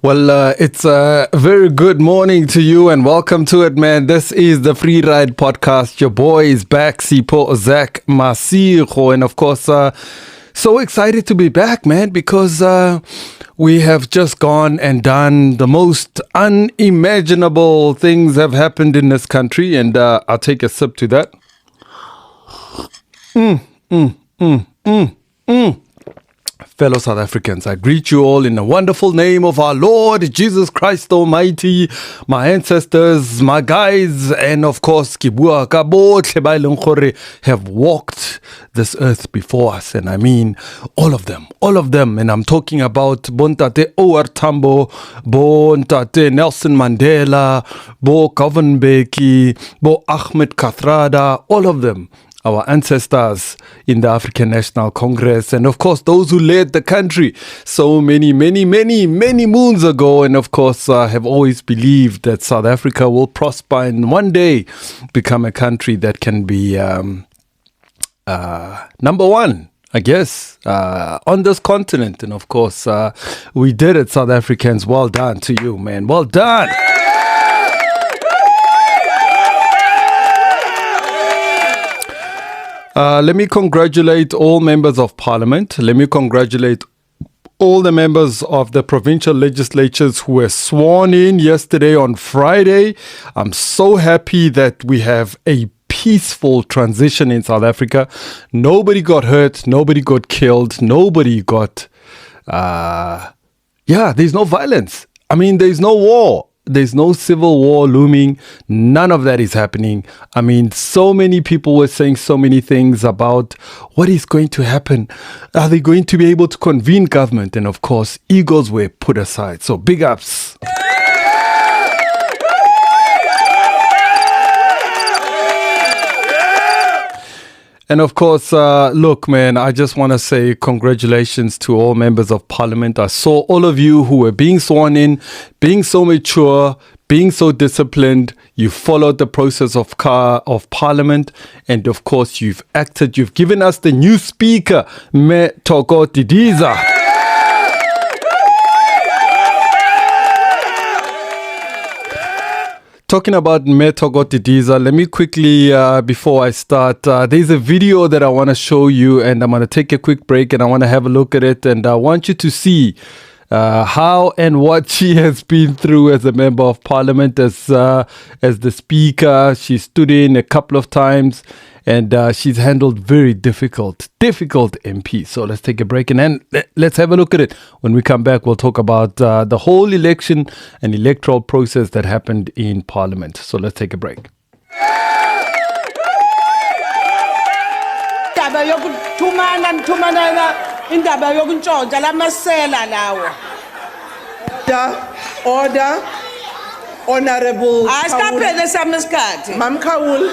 It's a very good morning to you and welcome to it, man. This is the Free Ride Podcast. Your boy is back, Sipho Zach Masiro. And of course, so excited to be back, man, because we have just gone and done the most unimaginable things have happened in this country. And I'll take a sip to that. Fellow South Africans, I greet you all in the wonderful name of our Lord Jesus Christ Almighty, my ancestors, my guys, and of course, Kibua Kabo Tlebailungkore have walked this earth before us. And I mean, all of them. And I'm talking about Bontate Owar Tambo, Bontate Nelson Mandela, Bo Govan Mbeki, Bo Ahmed Kathrada, all of them. Our ancestors in the African National Congress, and of course those who led the country so many moons ago, and of course have always believed that South Africa will prosper and one day become a country that can be number one, I guess, on this continent. And of course we did it, South Africans. Well done to you, man. Well done. Let me congratulate all members of parliament. Let me congratulate all the members of the provincial legislatures who were sworn in yesterday on Friday. I'm so happy that we have a peaceful transition in South Africa. Nobody got hurt. Nobody got killed. Nobody got... there's no violence. I mean, there's no war. There's no civil war looming. None of that is happening. I mean, so many people were saying so many things about what is going to happen. Are they going to be able to convene government? And of course, egos were put aside. So big ups. And of course, look, man, I just want to say congratulations to all members of parliament. I saw all of you who were being sworn in, being so mature, being so disciplined. You followed the process of parliament. And of course, you've acted. You've given us the new speaker, Me Toko Didiza. Talking about Metoko Didiza, let me quickly, before I start, there's a video that I want to show you, and I'm going to take a quick break and I want to have a look at it, and I want you to see how and what she has been through as a member of parliament, as the speaker. She stood in a couple of times, and she's handled very difficult MPs. So let's take a break and then let's have a look at it. When we come back, we'll talk about the whole election and electoral process that happened in parliament. So let's take a break. Order, Honorable Mam Kawul.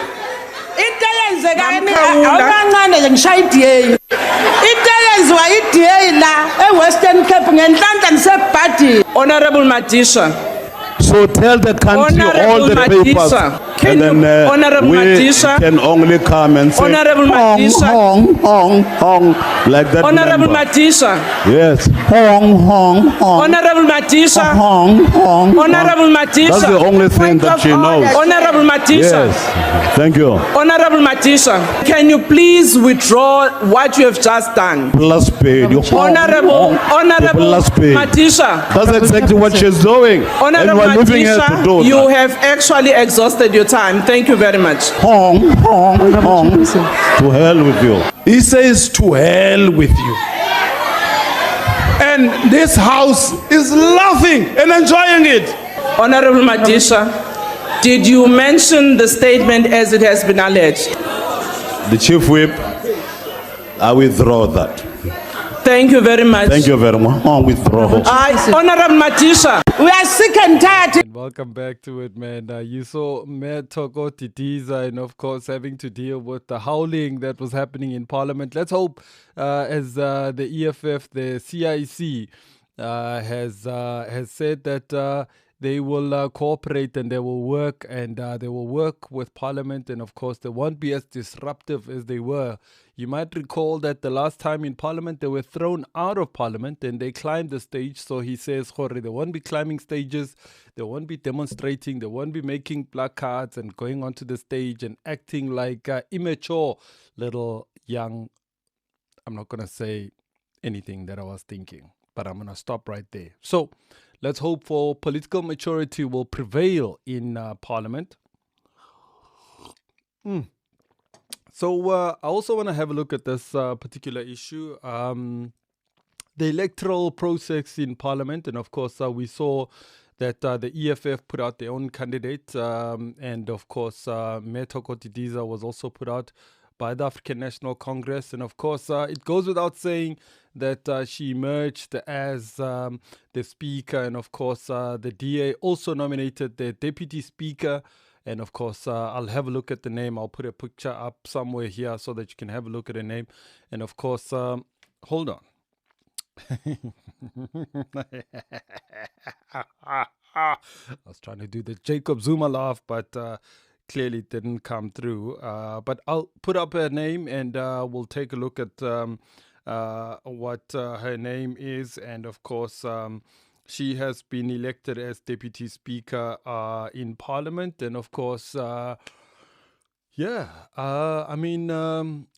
Into yenzeka awukancane nje ngishayidie. Into yenziwa idie la eWestern Cape ngenhlanhla nisebhadi. Honorable Madisha. So tell the country all the papers, and then we can only come and say Honorable Madisha. Hong, like that. Honorable Madisha. Yes. Honorable Madisha. Honorable Madisha. That's the only thing that she knows. Honorable Madisha. Yes. Thank you. Honorable Madisha, can you please withdraw what you have just done? Plus paid. Honorable Madisha. That's exactly what she's doing. Honorable Madisha, you have actually exhausted your time. Thank you very much. Hong. To hell with you. He says to hell with you. And this house is laughing and enjoying it. Honorable Madisha, did you mention the statement as it has been alleged? The Chief Whip, I withdraw that. Thank you very much. Thank you very much. Withdraw. Honorable Madisha, we are sick and tired. And welcome back to it, man. You saw Metoko Didiza, and of course having to deal with the howling that was happening in parliament. Let's hope as the EFF, the CIC, has said that they will cooperate and they will work, and they will work with Parliament, and of course they won't be as disruptive as they were. You might recall that the last time in Parliament they were thrown out of Parliament and they climbed the stage. So he says, Jorge, they won't be climbing stages, they won't be demonstrating, they won't be making placards and going onto the stage and acting like immature little young. I'm not going to say anything that I was thinking, but I'm going to stop right there. So let's hope for political maturity will prevail in Parliament. So I also want to have a look at this particular issue, the electoral process in Parliament. And of course, we saw that the EFF put out their own candidate. And of course, Metoko Tidiza was also put out by the African National Congress. And of course, it goes without saying that she emerged as the speaker. And of course, the DA also nominated the deputy speaker. And of course, I'll have a look at the name. I'll put a picture up somewhere here so that you can have a look at the name. And of course, hold on. I was trying to do the Jacob Zuma laugh, but clearly it didn't come through. But I'll put up her name and we'll take a look at what her name is. And of course, she has been elected as Deputy Speaker in Parliament. And of course, I mean,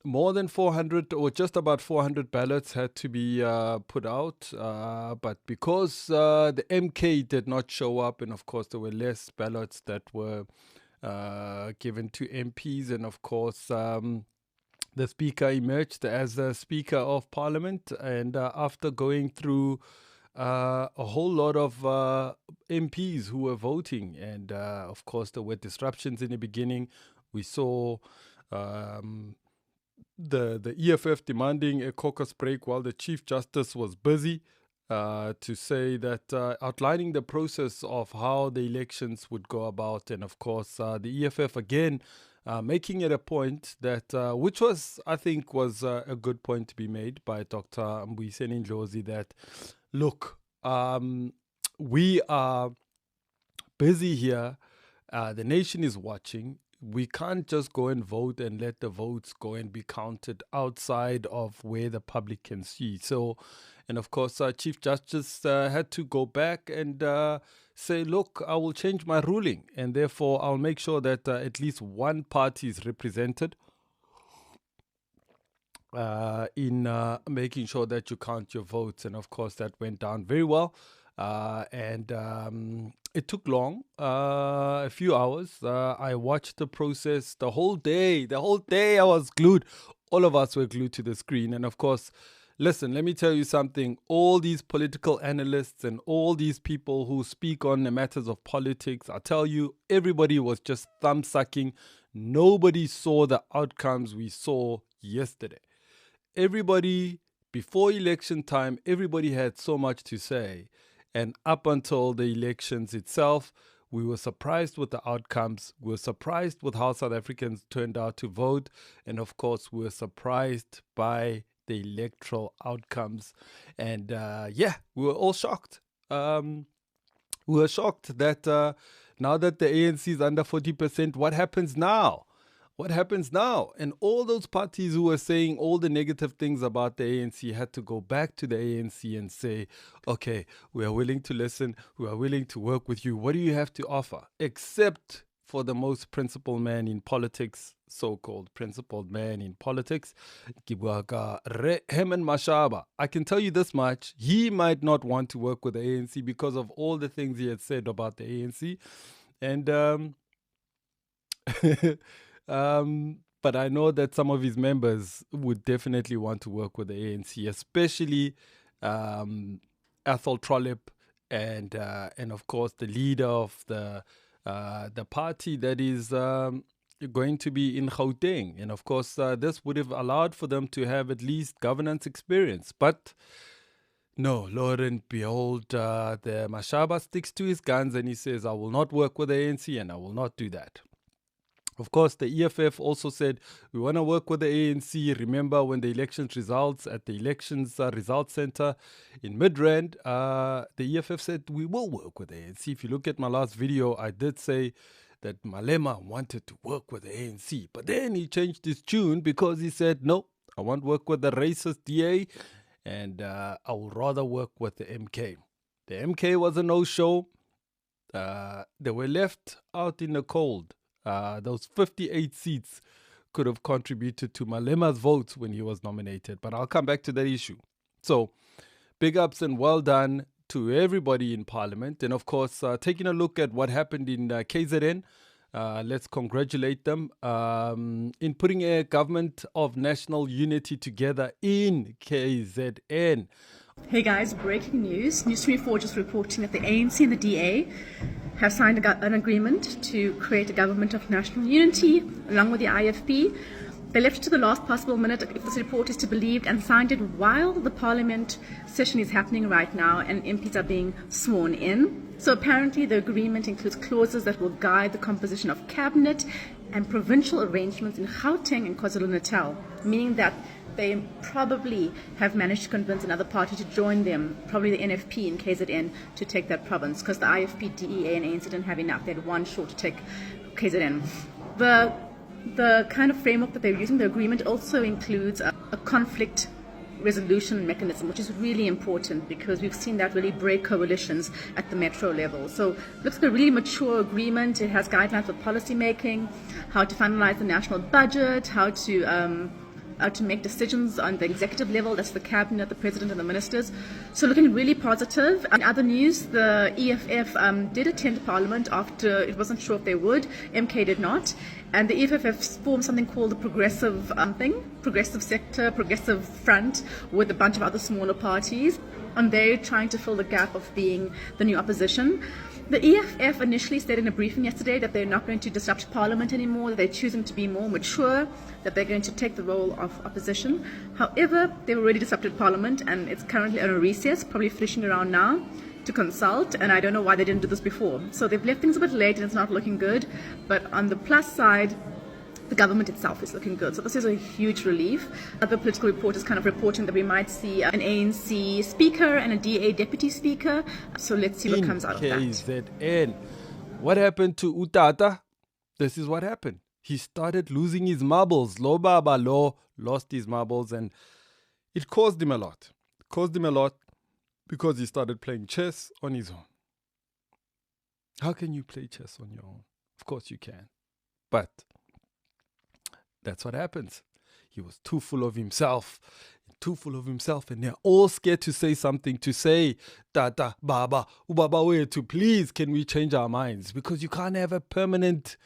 more than 400 or just about 400 ballots had to be put out. But because the MK did not show up, and of course, there were less ballots that were given to MPs. And of course, the Speaker emerged as the Speaker of Parliament. And after going through a whole lot of MPs who were voting, and of course there were disruptions in the beginning. We saw the EFF demanding a caucus break while the Chief Justice was busy to say that outlining the process of how the elections would go about. And of course the EFF again making it a point that which was, I think, was a good point to be made by Dr. Mbuyiseni Jozi, that look, we are busy here. The nation is watching. We can't just go and vote and let the votes go and be counted outside of where the public can see. So, and of course, Chief Justice had to go back and say, look, I will change my ruling. And therefore, I'll make sure that at least one party is represented in making sure that you count your votes. And of course, that went down very well. And it took long, a few hours. I watched the process the whole day. The whole day I was glued. All of us were glued to the screen. And of course, listen, let me tell you something. All these political analysts and all these people who speak on the matters of politics, I tell you, everybody was just thumb sucking. Nobody saw the outcomes we saw yesterday. Everybody, before election time, everybody had so much to say. And up until the elections itself, we were surprised with the outcomes. We were surprised with how South Africans turned out to vote. And of course, we were surprised by the electoral outcomes. And we were all shocked. We were shocked that now that the ANC is under 40%, what happens now? What happens now? And all those parties who were saying all the negative things about the ANC had to go back to the ANC and say, okay, we are willing to listen. We are willing to work with you. What do you have to offer? Except for the most principled man in politics, so-called principled man in politics, Heman Mashaba. I can tell you this much. He might not want to work with the ANC because of all the things he had said about the ANC. And but I know that some of his members would definitely want to work with the ANC, especially Athol Trollip and of course the leader of the party that is going to be in Gauteng. And of course, this would have allowed for them to have at least governance experience. But no, Lord and behold, the Mashaba sticks to his guns and he says, I will not work with the ANC and I will not do that. Of course, the EFF also said, we want to work with the ANC. Remember when the elections results at the elections results center in Midrand, the EFF said, we will work with the ANC. If you look at my last video, I did say that Malema wanted to work with the ANC. But then he changed his tune because he said, no, I won't work with the racist DA and I would rather work with the MK. The MK was a no-show. They were left out in the cold. Those 58 seats could have contributed to Malema's votes when he was nominated. But I'll come back to that issue. So, big ups and well done to everybody in Parliament. And of course, taking a look at what happened in KZN, let's congratulate them in putting a government of national unity together in KZN. Hey guys, breaking news. News 24 just reporting that the ANC and the DA have signed an agreement to create a government of national unity along with the IFP. They left it to the last possible minute, if this report is to be believed, and signed it while the parliament session is happening right now and MPs are being sworn in. So apparently the agreement includes clauses that will guide the composition of cabinet and provincial arrangements in Gauteng and KwaZulu-Natal, meaning that they probably have managed to convince another party to join them, probably the NFP in KZN, to take that province, because the IFP, DEA and ANC didn't have enough. They had one short to take KZN. The kind of framework that they're using, the agreement also includes a conflict resolution mechanism, which is really important because we've seen that really break coalitions at the metro level. So it looks like a really mature agreement. It has guidelines for policy making, how to finalize the national budget, how to make decisions on the executive level, that's the cabinet, the president and the ministers. So looking really positive. In other news, the EFF did attend parliament after it wasn't sure if they would. MK did not. And the EFF formed something called the progressive sector, progressive front, with a bunch of other smaller parties. And they're trying to fill the gap of being the new opposition. The EFF initially said in a briefing yesterday that they're not going to disrupt Parliament anymore, that they're choosing to be more mature, that they're going to take the role of opposition. However, they've already disrupted Parliament and it's currently on a recess, probably fishing around now to consult, and I don't know why they didn't do this before. So they've left things a bit late and it's not looking good, but on the plus side, the government itself is looking good. So this is a huge relief. Other political reporters kind of reporting that we might see an ANC speaker and a DA deputy speaker. So let's see what comes out of that. KZN. What happened to Utata? This is what happened. He started losing his marbles. Lo Baba Lo lost his marbles and it caused him a lot. It caused him a lot because he started playing chess on his own. How can you play chess on your own? Of course you can. But that's what happens. He was too full of himself, and they're all scared to say something, to say, Tata, Baba, Ubaba wetu, please, can we change our minds? Because you can't have a permanent,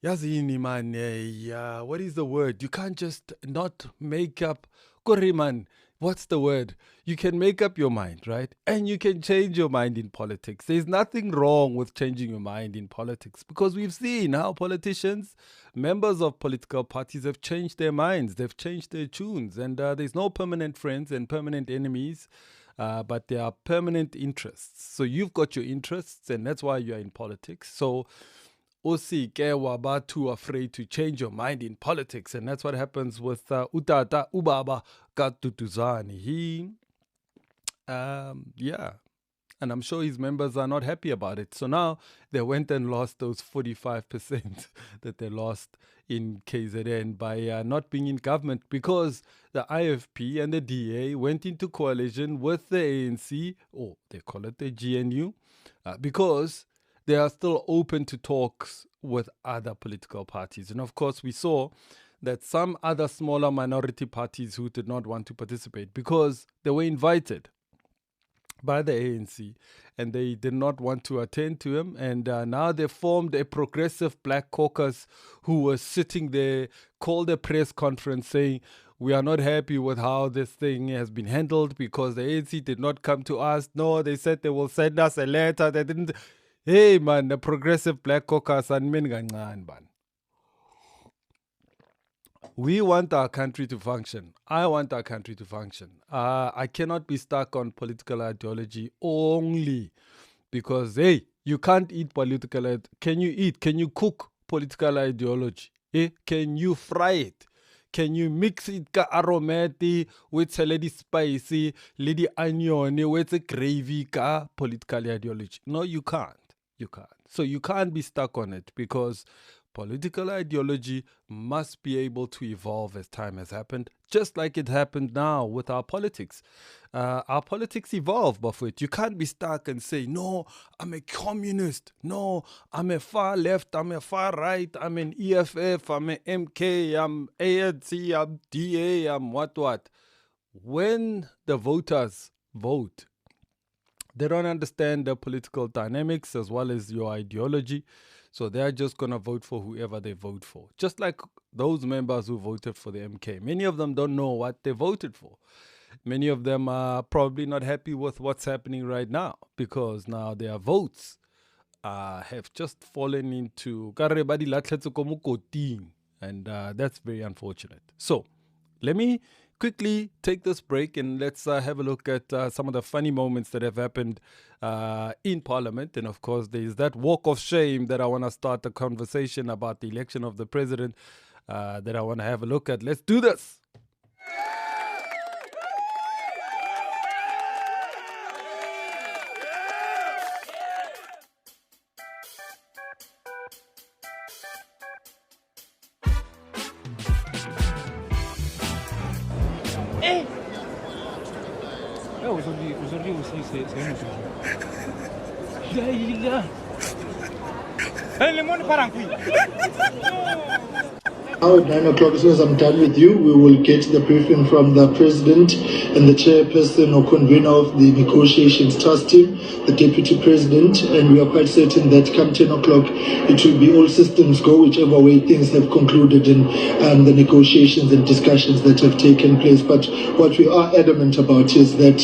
Yazini man, what is the word? You can't just not make up, Koriman, what's the word? You can make up your mind, right? And you can change your mind in politics. There's nothing wrong with changing your mind in politics because we've seen how politicians, members of political parties have changed their minds. They've changed their tunes. And there's no permanent friends and permanent enemies, but there are permanent interests. So you've got your interests and that's why you're in politics. So Osike too afraid to change your mind in politics, and that's what happens with Utata Ubaba Katutuzani. He, and I'm sure his members are not happy about it. So now they went and lost those 45% that they lost in KZN by not being in government because the IFP and the DA went into coalition with the ANC, or they call it the GNU, because they are still open to talks with other political parties. And of course, we saw that some other smaller minority parties who did not want to participate because they were invited by the ANC and they did not want to attend to him. And now they formed a progressive black caucus who was sitting there, called a press conference saying, we are not happy with how this thing has been handled because the ANC did not come to us. No, they said they will send us a letter. They didn't. Hey man, the progressive black caucus and man. We want our country to function. I want our country to function. I cannot be stuck on political ideology only because, hey, you can't eat political. Can you eat? Can you cook political ideology? Can you fry it? Can you mix it ka aromati with lady spicy, lady onion with a gravy ka political ideology? No, you can't. You can't. So you can't be stuck on it because political ideology must be able to evolve as time has happened, just like it happened now with our politics. Our politics evolve, Buffett. You can't be stuck and say, no, I'm a communist. No, I'm a far left. I'm a far right. I'm an EFF. I'm an MK. I'm ANC. I'm DA. I'm what. When the voters vote, they don't understand the political dynamics as well as your ideology. So they're just going to vote for whoever they vote for. Just like those members who voted for the MK. Many of them don't know what they voted for. Many of them are probably not happy with what's happening right now because now their votes have just fallen into and that's very unfortunate. So let me quickly take this break and let's have a look at some of the funny moments that have happened in Parliament. And of course, there's that walk of shame that I want to start a conversation about the election of the president that I want to have a look at. Let's do this. Now at 9 o'clock, as soon as I'm done with you, we will get the briefing from the President and the Chairperson or Convener of the Negotiations Task Team, the Deputy President, and we are quite certain that come 10 o'clock, it will be all systems go, whichever way things have concluded in the negotiations and discussions that have taken place. But what we are adamant about is that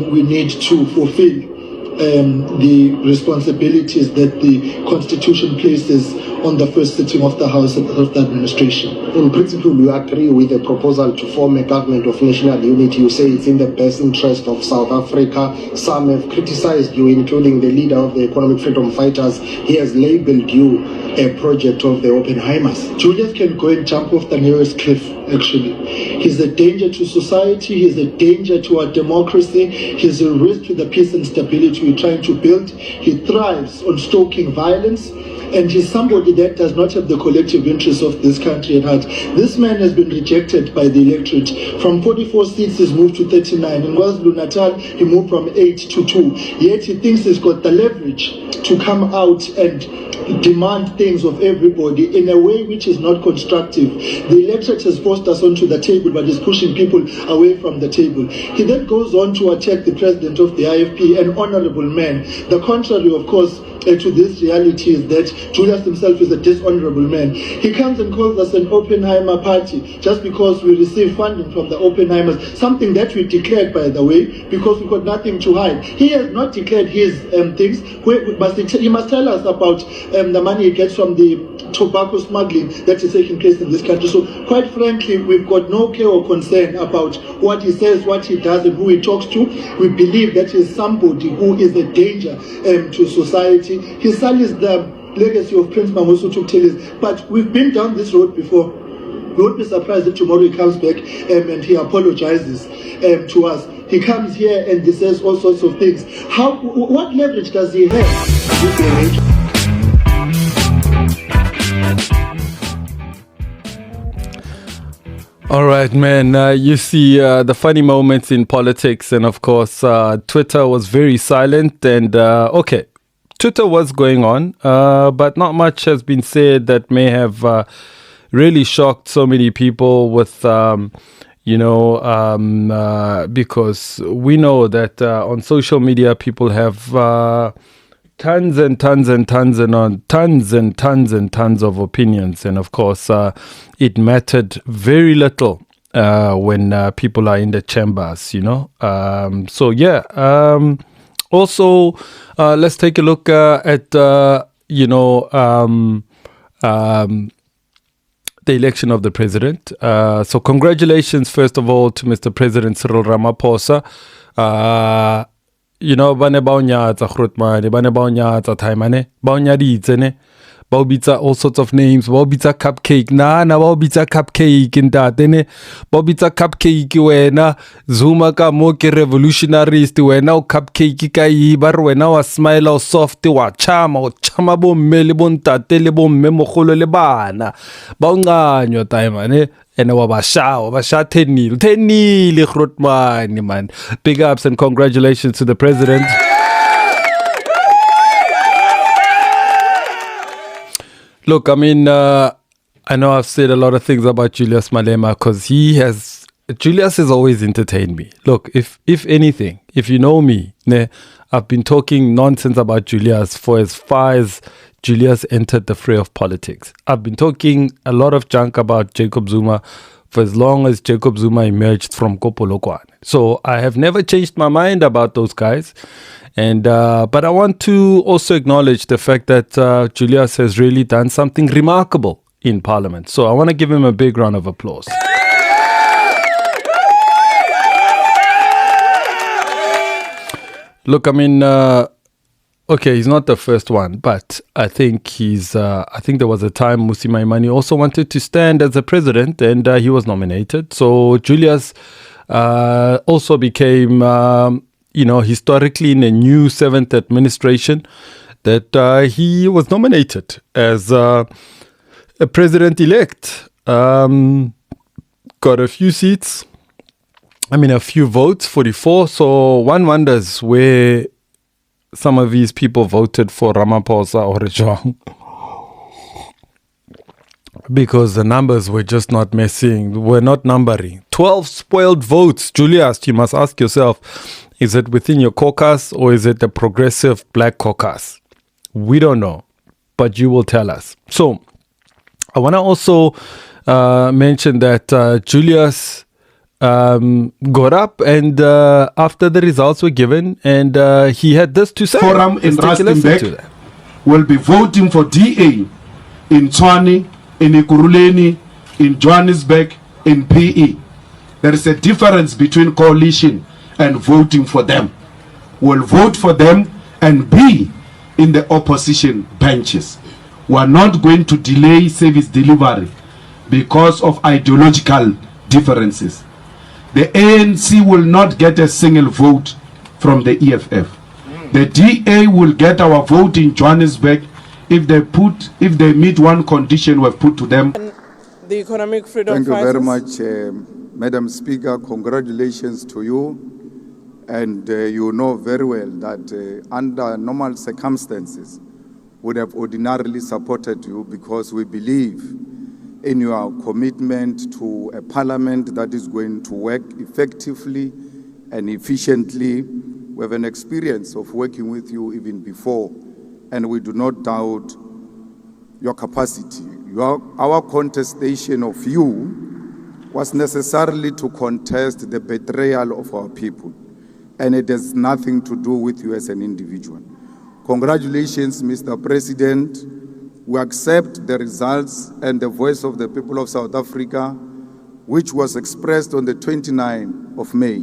we need to fulfill the responsibilities that the Constitution places on the first sitting of the House of the Administration. In principle, we agree with the proposal to form a government of national unity. You say it's in the best interest of South Africa. Some have criticized you, including the leader of the Economic Freedom Fighters. He has labeled you a project of the Oppenheimers. Julius can go and jump off the nearest cliff, actually. He's a danger to society, he's a danger to our democracy, he's a risk to the peace and stability we're trying to build. He thrives on stoking violence, and he's somebody that does not have the collective interests of this country at heart. This man has been rejected by the electorate. From 44 seats, he's moved to 39. In KwaZulu-Natal, he moved from 8 to 2. Yet he thinks he's got the leverage to come out and demand things of everybody in a way which is not constructive. The electorate has forced us onto the table but is pushing people away from the table. He then goes on to attack the president of the IFP, an honorable man. The contrary, of course, to this reality is that Julius himself is a dishonorable man. He comes and calls us an Oppenheimer party just because we receive funding from the Oppenheimers, something that we declared, by the way, because we got nothing to hide. He has not declared his things, but he must tell us about the money he gets from the tobacco smuggling that is taking place in this country. So quite frankly, we've got no care or concern about what he says, what he does, and who he talks to. We believe that he is somebody who is a danger to society. His son is the legacy of Prince Mangosuthu Cllrs, but we've been down this road before. We won't be surprised if tomorrow he comes back and he apologizes to us. He comes here and he says all sorts of things. What leverage does he have? All right, man. You see the funny moments in politics, and of course, Twitter was very silent. And okay, Twitter was going on, but not much has been said that may have really shocked so many people with, because we know that on social media, people have tons and tons and tons and tons and tons and tons of opinions. And of course, it mattered very little when people are in the chambers, Also, let's take a look at, the election of the president. So congratulations, first of all, to Mr. President Cyril Ramaphosa. Bane ba o nyatsa Grootman, bane ba o nyatsa Taimane, ba o nyaditse ne, Baubitsa all sorts of names, Baubitsa Cupcake, na Baubitsa Cupcake, ntate, Baubitsa Cupcake, wena, Zuma ka mo ke revolutionarist, wena o Cupcake ka ibar, wena wa smile o soft, wa chama bo mme le bo ntate le bo mme mogolo le bana, ba unganywa time, ne? And Wabasha tenile Grootman, man. Big ups and congratulations to the president. Look, I mean, I know I've said a lot of things about Julius Malema because Julius has always entertained me. Look, if anything, if you know me, I've been talking nonsense about Julius for as far as Julius entered the fray of politics. I've been talking a lot of junk about Jacob Zuma for as long as Jacob Zuma emerged from Kopolokwane. So I have never changed my mind about those guys. And but I want to also acknowledge the fact that Julius has really done something remarkable in Parliament. So I want to give him a big round of applause. Look, I mean, okay, he's not the first one, but I think I think there was a time Mmusi Maimane also wanted to stand as a president, and he was nominated. So Julius also became, historically in a new 7th administration, that he was nominated as a president-elect. Got a few seats. A few votes, 44. So one wonders where some of these people voted for Ramaphosa or Rejong, because the numbers were just not numbering. 12 spoiled votes. Julius, you must ask yourself, is it within your caucus or is it the progressive black caucus? We don't know, but you will tell us. So I want to also mention that Julius got up and after the results were given, and he had this to say. Forum in Rustenburg will be voting for DA in Tshwane, in Ekurhuleni, in Johannesburg, in PE. There is a difference between coalition and voting for them. We'll vote for them and be in the opposition benches. We are not going to delay service delivery because of ideological differences. The ANC will not get a single vote from the EFF. The DA will get our vote in Johannesburg if they meet one condition we've put to them. The Economic Freedom Thank you Fighters. very much, Madam Speaker. Congratulations to you. And you know very well that under normal circumstances, would have ordinarily supported you because we believe in your commitment to a parliament that is going to work effectively and efficiently. We have an experience of working with you even before, and we do not doubt your capacity. Our contestation of you was necessarily to contest the betrayal of our people, and it has nothing to do with you as an individual. Congratulations, Mr. President. We accept the results and the voice of the people of South Africa, which was expressed on the 29th of May.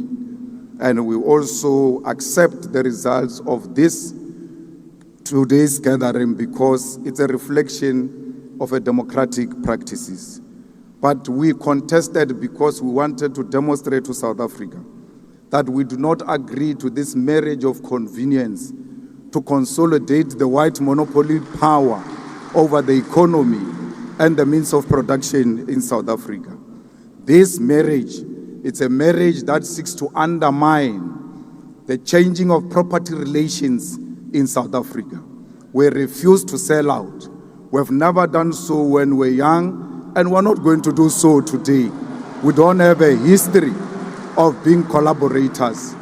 And we also accept the results of today's gathering because it's a reflection of a democratic practices. But we contested because we wanted to demonstrate to South Africa that we do not agree to this marriage of convenience to consolidate the white monopoly power over the economy and the means of production in South Africa. This marriage, it's a marriage that seeks to undermine the changing of property relations in South Africa. We refuse to sell out. We've never done so when we're young, and we're not going to do so today. We don't have a history of being collaborators.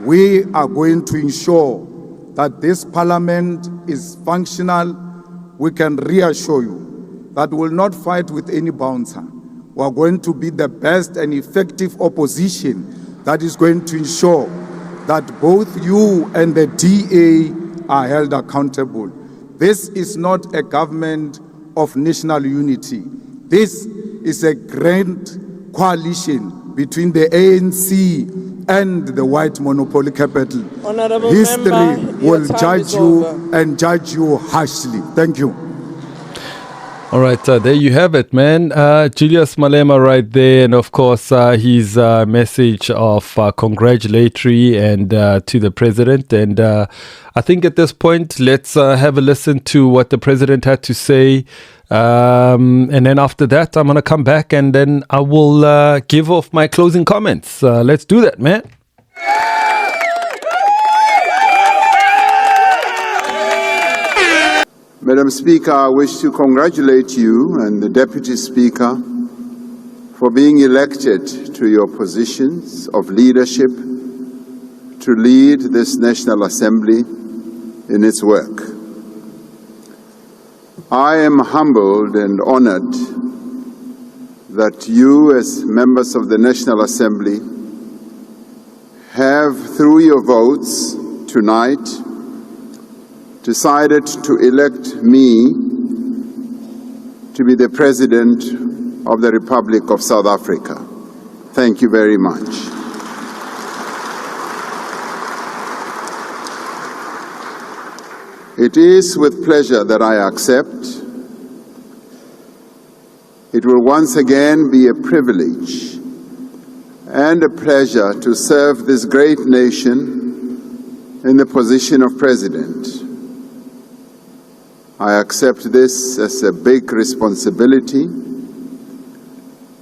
We are going to ensure that this parliament is functional. We can reassure you that we will not fight with any bouncer. We are going to be the best and effective opposition that is going to ensure that both you and the DA are held accountable. This is not a government of national unity. This is a grand coalition between the ANC and the white monopoly capital. Honorable History member, will your time judge is you over. and judge you harshly. Thank you. All right, there you have it, man. Julius Malema right there, and of course his message of congratulatory and to the president. And I think at this point, let's have a listen to what the president had to say. And then after that, I'm going to come back and then I will give off my closing comments. Let's do that, man. Madam Speaker, I wish to congratulate you and the Deputy Speaker for being elected to your positions of leadership to lead this National Assembly in its work. I am humbled and honored that you, as members of the National Assembly, have, through your votes tonight, decided to elect me to be the President of the Republic of South Africa. Thank you very much. It is with pleasure that I accept. It will once again be a privilege and a pleasure to serve this great nation in the position of President. I accept this as a big responsibility,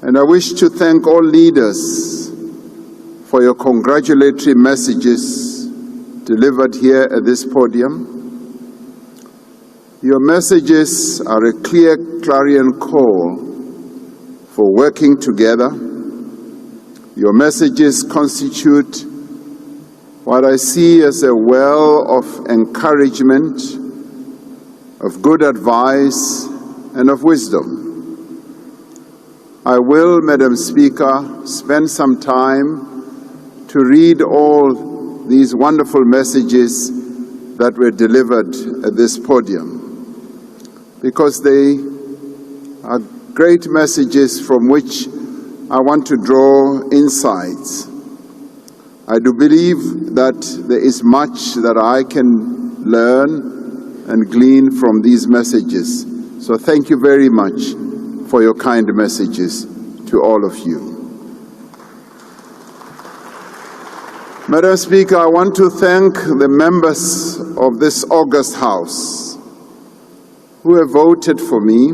and I wish to thank all leaders for your congratulatory messages delivered here at this podium. Your messages are a clear clarion call for working together. Your messages constitute what I see as a well of encouragement, of good advice, and of wisdom. I will, Madam Speaker, spend some time to read all these wonderful messages that were delivered at this podium, because they are great messages from which I want to draw insights. I do believe that there is much that I can learn and glean from these messages. So thank you very much for your kind messages to all of you. Madam Speaker, I want to thank the members of this august House who have voted for me,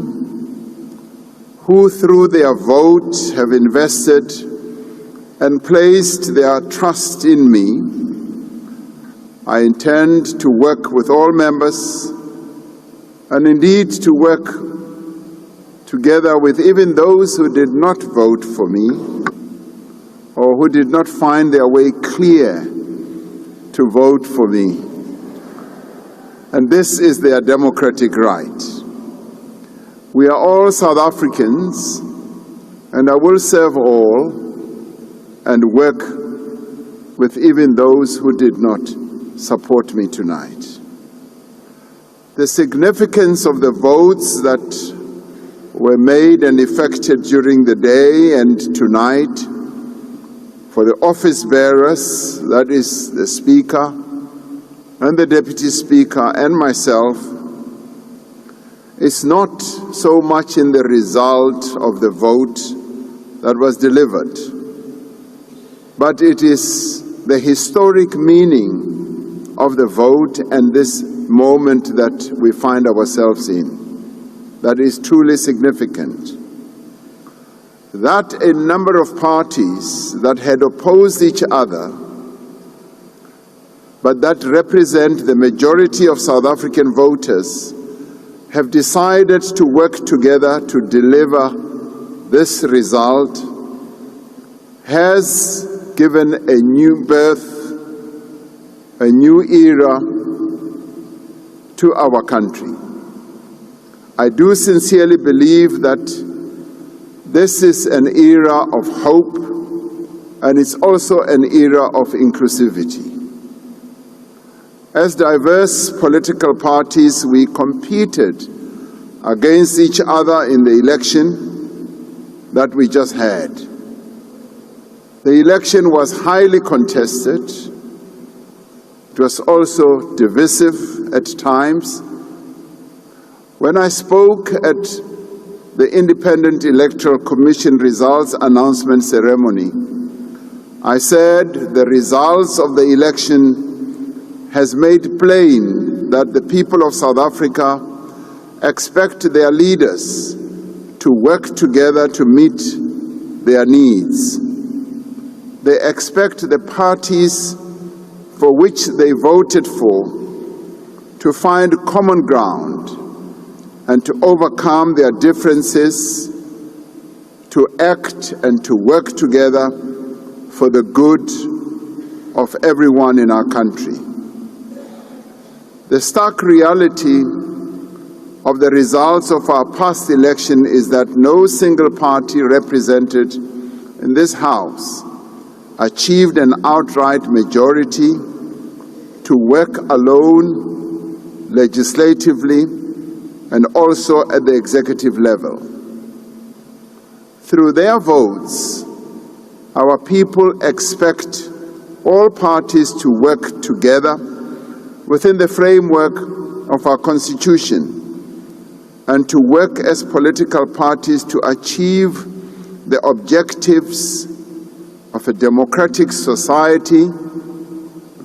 who through their vote have invested and placed their trust in me. I intend to work with all members and indeed to work together with even those who did not vote for me or who did not find their way clear to vote for me. And this is their democratic right. We are all South Africans, and I will serve all and work with even those who did not support me tonight. The significance of the votes that were made and effected during the day and tonight for the office bearers, that is the Speaker and the Deputy Speaker and myself, is not so much in the result of the vote that was delivered, but it is the historic meaning of the vote and this moment that we find ourselves in that is truly significant. That a number of parties that had opposed each other, but that represent the majority of South African voters, have decided to work together to deliver this result, has given a new birth, a new era to our country. I do sincerely believe that this is an era of hope, and it's also an era of inclusivity. As diverse political parties, we competed against each other in the election that we just had. The election was highly contested. It was also divisive at times. When I spoke at the Independent Electoral Commission results announcement ceremony, I said the results of the election has made plain that the people of South Africa expect their leaders to work together to meet their needs. They expect the parties for which they voted for to find common ground and to overcome their differences, to act and to work together for the good of everyone in our country. The stark reality of the results of our past election is that no single party represented in this House achieved an outright majority to work alone, legislatively, and also at the executive level. Through their votes, our people expect all parties to work together within the framework of our Constitution and to work as political parties to achieve the objectives of a democratic society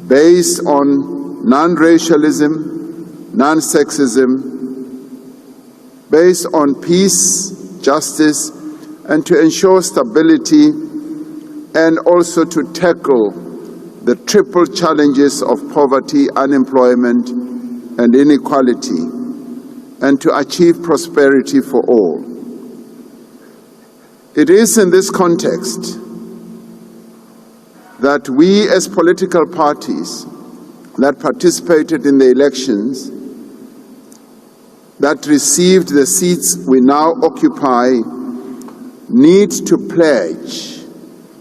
based on non-racialism, non-sexism, based on peace, justice, and to ensure stability, and also to tackle the triple challenges of poverty, unemployment, and inequality, and to achieve prosperity for all. It is in this context that we as political parties that participated in the elections, that received the seats we now occupy, need to pledge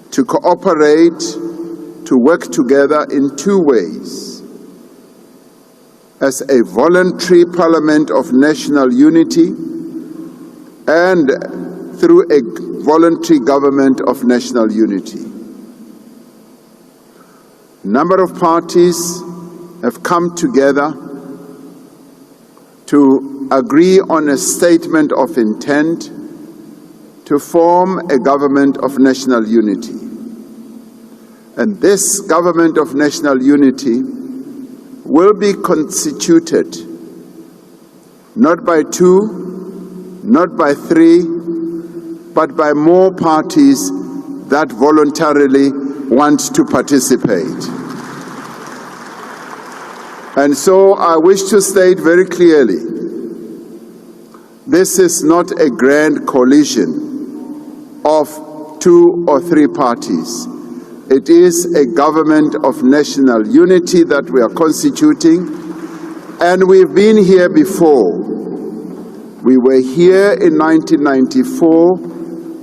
to cooperate, to work together in two ways: as a voluntary parliament of national unity and through a voluntary government of national unity. A number of parties have come together to agree on a statement of intent to form a government of national unity. And this government of national unity will be constituted not by two, not by three, but by more parties that voluntarily want to participate. And so I wish to state very clearly, this is not a grand coalition of 2 or 3 parties. It is a government of national unity that we are constituting, and we've been here before. We were here in 1994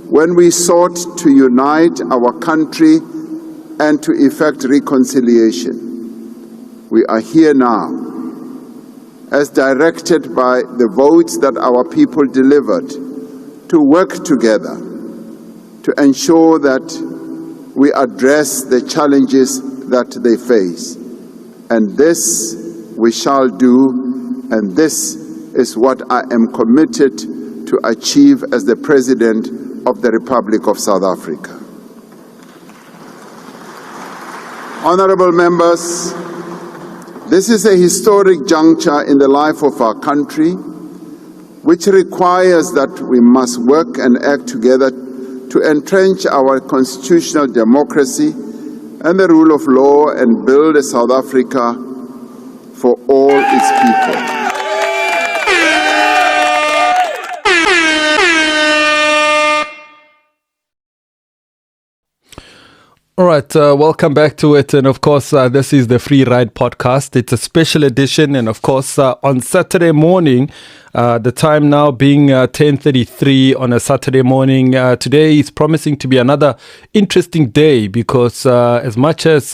when we sought to unite our country and to effect reconciliation. We are here now, as directed by the votes that our people delivered, to work together to ensure that we address the challenges that they face. And this we shall do, and this is what I am committed to achieve as the President of the Republic of South Africa. Honorable members, this is a historic juncture in the life of our country, which requires that we must work and act together to entrench our constitutional democracy and the rule of law and build a South Africa for all its people. All right, welcome back to it. And of course, this is the Free Ride podcast. It's a special edition. And of course, on Saturday morning, the time now being 10:33 on a Saturday morning, today is promising to be another interesting day because as much as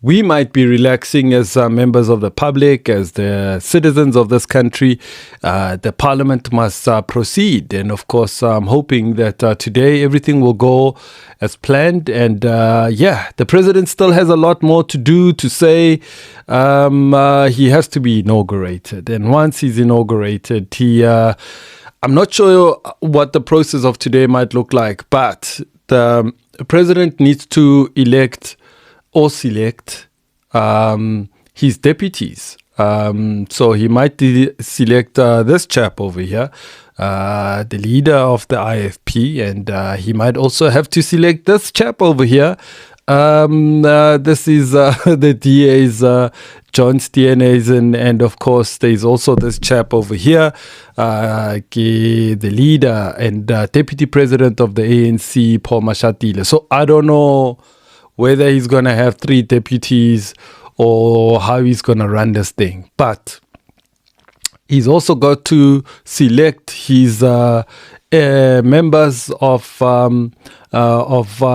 we might be relaxing as members of the public, as the citizens of this country, the parliament must proceed. And of course, I'm hoping that today everything will go as planned. And the president still has a lot more to do, to say. He has to be inaugurated. And once he's inaugurated, I'm not sure what the process of today might look like, but the president needs to elect or select his deputies. So he might select this chap over here, the leader of the IFP, and he might also have to select this chap over here. This is the DA's John Steenhuisen, and of course there's also this chap over here, the leader and deputy president of the ANC, Paul Mashatile. So I don't know whether he's going to have 3 deputies or how he's going to run this thing. But he's also got to select his members of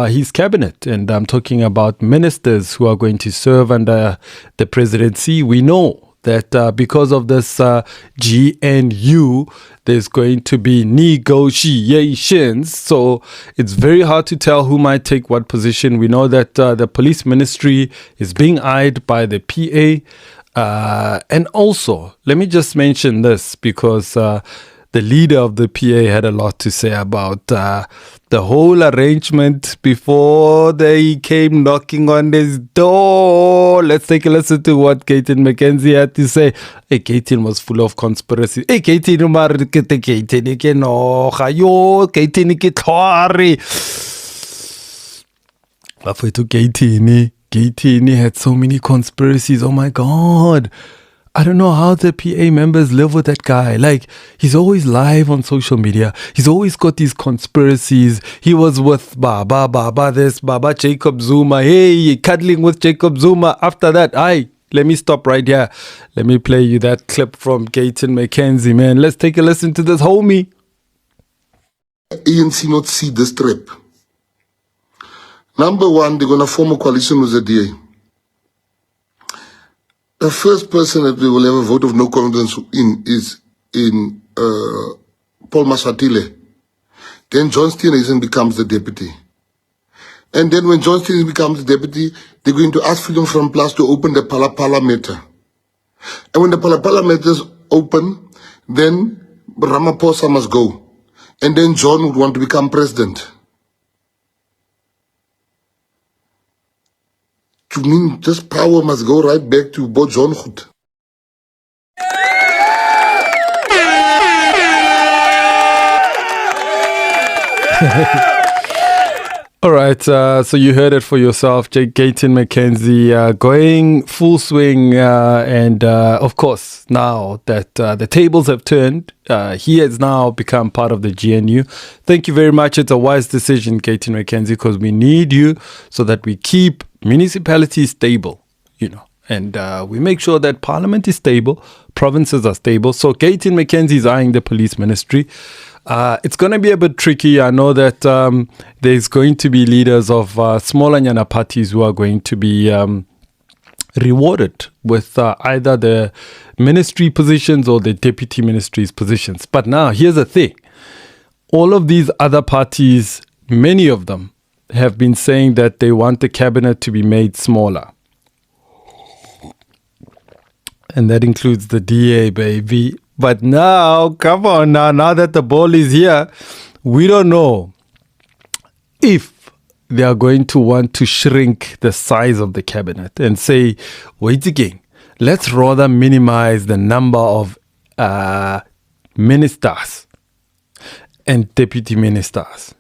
his cabinet. And I'm talking about ministers who are going to serve under the presidency. We know that because of this GNU, there's going to be negotiations. So it's very hard to tell who might take what position. We know that the police ministry is being eyed by the PA. And also, let me just mention this because the leader of the PA had a lot to say about the whole arrangement before they came knocking on his door. Let's take a listen to what Gayton McKenzie had to say. Hey, Gayton was full of conspiracy. Hey, Gayton, Gayton had so many conspiracies. Oh my God. I don't know how the PA members live with that guy. Like, he's always live on social media. He's always got these conspiracies. He was with Baba Jacob Zuma. Hey, cuddling with Jacob Zuma. After that, let me stop right here. Let me play you that clip from Gayton McKenzie, man. Let's take a listen to this homie. ANC not see this trip. Number one, they're going to form a coalition with the DA. The first person that we will have a vote of no confidence in is Paul Mashatile. Then John Steenhuisen becomes the deputy. And then when John Steenhuisen becomes the deputy, they're going to ask Freedom Front Plus to open the Pala matter. And when the Pala matter is open, then Ramaphosa must go. And then John would want to become president. To me, this power must go right back to Bo John Goed. All right, so you heard it for yourself. Gayton McKenzie going full swing, and of course, now that the tables have turned, he has now become part of the GNU. Thank you very much. It's a wise decision, Gayton McKenzie, because we need you so that we keep municipalities stable, and we make sure that parliament is stable, provinces are stable. So Gayton McKenzie is eyeing the police ministry. It's going to be a bit tricky. I know that there's going to be leaders of smaller Nyana parties who are going to be rewarded with either the ministry positions or the deputy ministries positions. But now, here's the thing. All of these other parties, many of them, have been saying that they want the cabinet to be made smaller. And that includes the DA, baby. But now, come on now that the ball is here, we don't know if they are going to want to shrink the size of the cabinet and say, wait again, let's rather minimize the number of ministers and deputy ministers.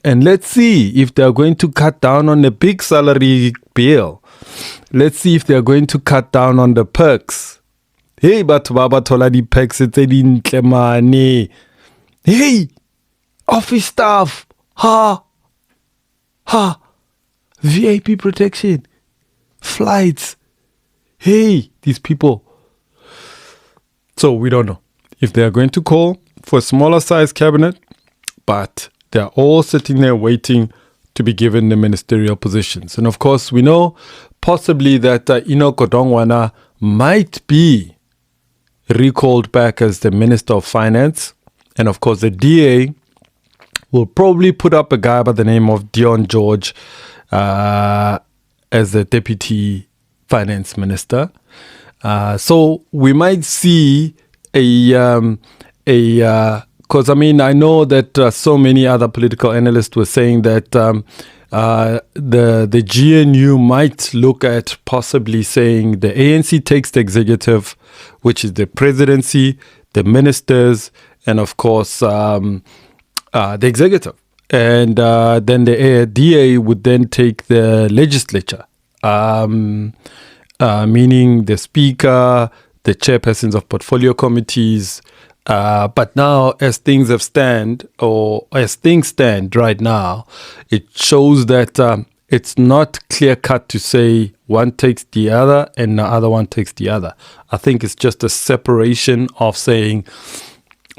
And let's see if they are going to cut down on the big salary bill. Let's see if they are going to cut down on the perks. Hey, but Baba tola di perks dintle mane. Hey, office staff. Ha. VIP protection. Flights. Hey, these people. So we don't know if they are going to call for a smaller size cabinet, but they're all sitting there waiting to be given the ministerial positions. And of course, we know possibly that Enoch Godongwana might be recalled back as the Minister of Finance. And of course, the DA will probably put up a guy by the name of Dion George as the Deputy Finance Minister. So we might see a because I mean, I know that so many other political analysts were saying that the GNU might look at possibly saying the ANC takes the executive, which is the presidency, the ministers, and of course the executive. And then the DA would then take the legislature, meaning the speaker, the chairpersons of portfolio committees. But now, as things stand right now, it shows that it's not clear cut to say one takes the other and the other one takes the other. I think it's just a separation of saying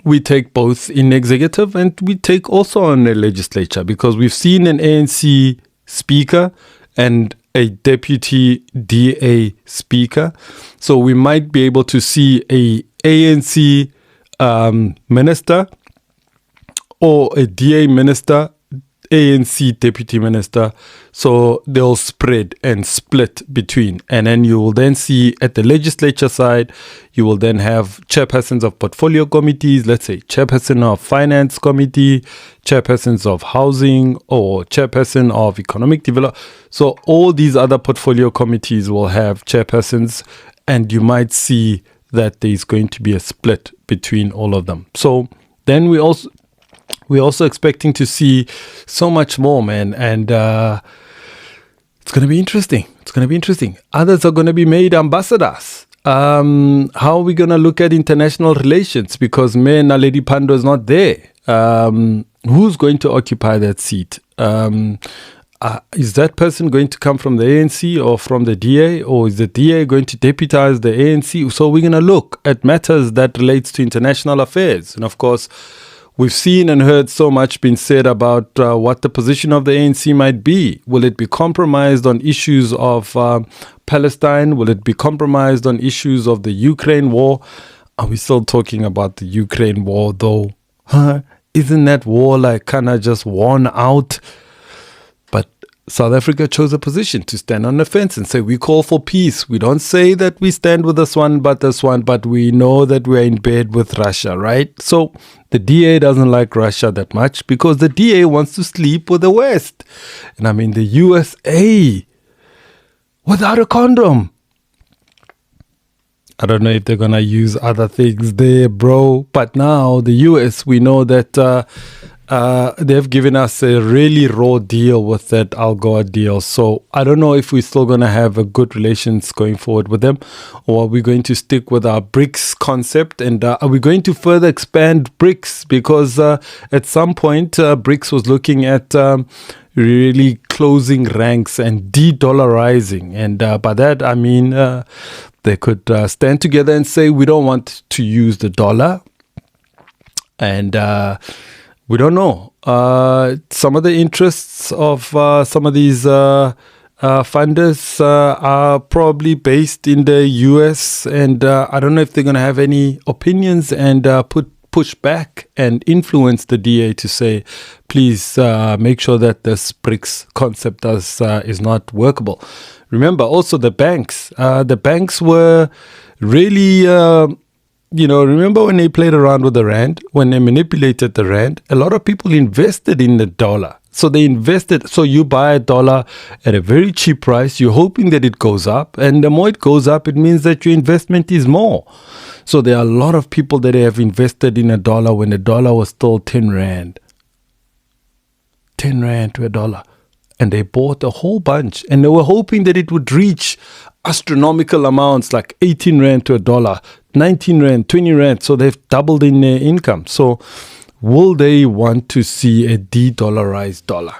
we take both in executive and we take also in the legislature, because we've seen an ANC speaker and a deputy DA speaker. So we might be able to see a ANC minister or a DA minister, ANC deputy minister. So they'll spread and split between. And then you will then see at the legislature side, you will then have chairpersons of portfolio committees, let's say chairperson of finance committee, chairpersons of housing, or chairperson of economic development. So all these other portfolio committees will have chairpersons, and you might see that there's going to be a split between all of them. So then we're also expecting to see so much more, man. And it's going to be interesting. It's going to be interesting. Others are going to be made ambassadors. How are we going to look at international relations? Because Naledi Pandor is not there. Who's going to occupy that seat? Is that person going to come from the ANC or from the DA, or is the DA going to deputize the ANC? So we're going to look at matters that relates to international affairs. And of course, we've seen and heard so much being said about what the position of the ANC might be. Will it be compromised on issues of Palestine? Will it be compromised on issues of the Ukraine war? Are we still talking about the Ukraine war though? Isn't that war like kind of just worn out? But South Africa chose a position to stand on the fence and say, we call for peace. We don't say that we stand with this one, but we know that we're in bed with Russia, right? So the DA doesn't like Russia that much because the DA wants to sleep with the West. And I mean, the USA without a condom. I don't know if they're going to use other things there, bro. But now the US, we know that they've given us a really raw deal with that Al Gore deal. So I don't know if we're still going to have a good relations going forward with them, or are we going to stick with our BRICS concept? And are we going to further expand BRICS? Because at some point, BRICS was looking at really closing ranks and de-dollarizing. And by that, I mean they could stand together and say, we don't want to use the dollar. And we don't know. Some of the interests of some of these funders are probably based in the US, and I don't know if they're going to have any opinions and push back and influence the DA to say, please make sure that this BRICS concept is not workable. Remember also the banks. The banks were really... remember when they played around with the rand, when they manipulated the rand, a lot of people invested in the dollar. So they invested. So you buy a dollar at a very cheap price. You're hoping that it goes up. And the more it goes up, it means that your investment is more. So there are a lot of people that have invested in a dollar when the dollar was still 10 rand. 10 rand to a dollar. And they bought a whole bunch. And they were hoping that it would reach astronomical amounts like 18 rand to a dollar, 19 rand, 20 rand. So they've doubled in their income. So will they want to see a de-dollarized dollar?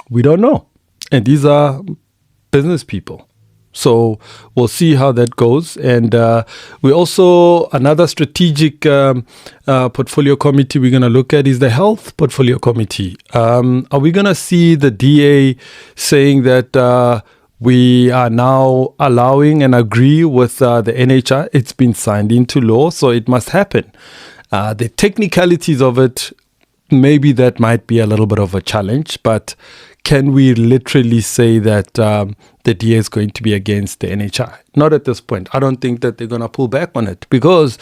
We don't know. And these are business people. So we'll see how that goes. And we also, another strategic portfolio committee we're going to look at is the health portfolio committee. Are we going to see the DA saying that we are now allowing and agree with the NHI? It's been signed into law, so it must happen. The technicalities of it, maybe that might be a little bit of a challenge, but can we literally say that the DA is going to be against the NHI? Not at this point. I don't think that they're going to pull back on it because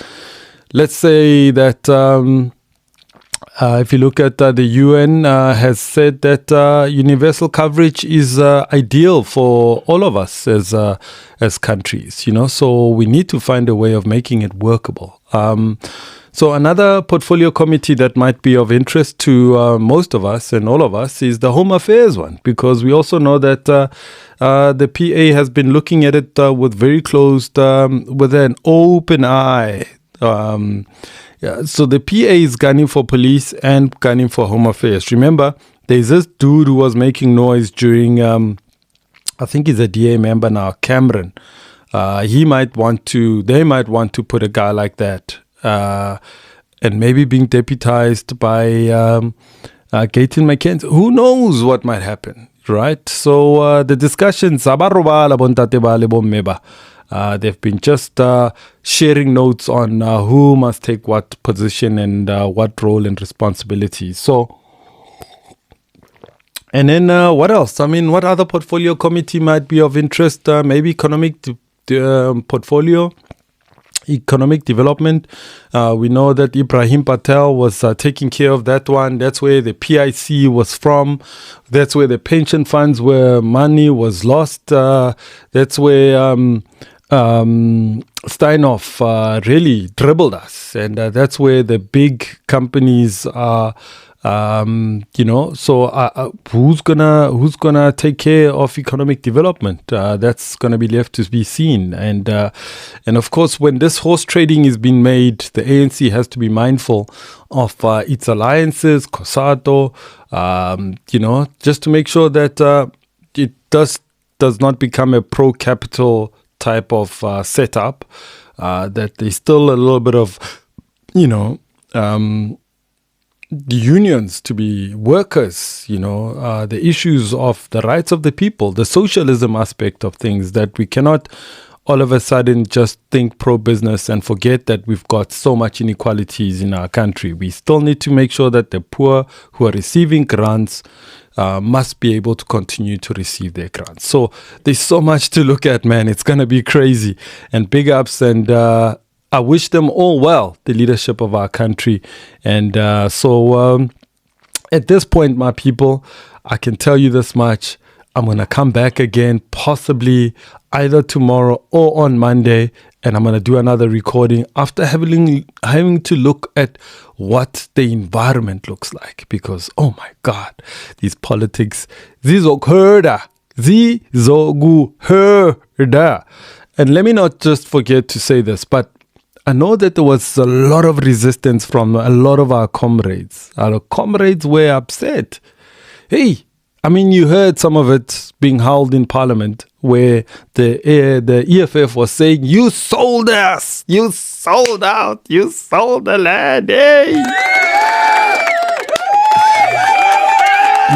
let's say that if you look at the UN has said that universal coverage is ideal for all of us as countries, so we need to find a way of making it workable. So another portfolio committee that might be of interest to most of us and all of us is the Home Affairs one, because we also know that the PA has been looking at it with very closed, with an open eye. So the PA is gunning for police and gunning for Home Affairs. Remember, there's this dude who was making noise during, I think he's a DA member now, Cameron. They might want to put a guy like that. And maybe being deputized by Gayton McKenzie. Who knows what might happen, right? So the discussions, they've been just sharing notes on who must take what position and what role and responsibility. So, and then what else? I mean, what other portfolio committee might be of interest? Maybe economic portfolio. Economic development. We know that Ibrahim Patel was taking care of that one. That's where the PIC was from. That's where the pension funds where money was lost. That's where Steinhoff really dribbled us. And that's where the big companies are. So who's gonna take care of economic development? That's gonna be left to be seen. And of course, when this horse trading is being made, the ANC has to be mindful of its alliances, COSATU, just to make sure that it does not become a pro-capital type of setup. That there's still a little bit of, the unions to be workers, the issues of the rights of the people, the socialism aspect of things, that we cannot all of a sudden just think pro-business and forget that we've got so much inequalities in our country. We still need to make sure that the poor who are receiving grants must be able to continue to receive their grants. So there's so much to look at, man. It's going to be crazy. And big ups, and I wish them all well, the leadership of our country. And so at this point, my people, I can tell you this much. I'm going to come back again, possibly either tomorrow or on Monday, and I'm going to do another recording after having to look at what the environment looks like. Because, oh my God, these politics, zizokuhurda. And let me not just forget to say this, but I know that there was a lot of resistance from a lot of our comrades. Our comrades were upset. Hey, I mean, you heard some of it being held in Parliament, where the EFF was saying, "You sold us, you sold out, you sold the land." Hey,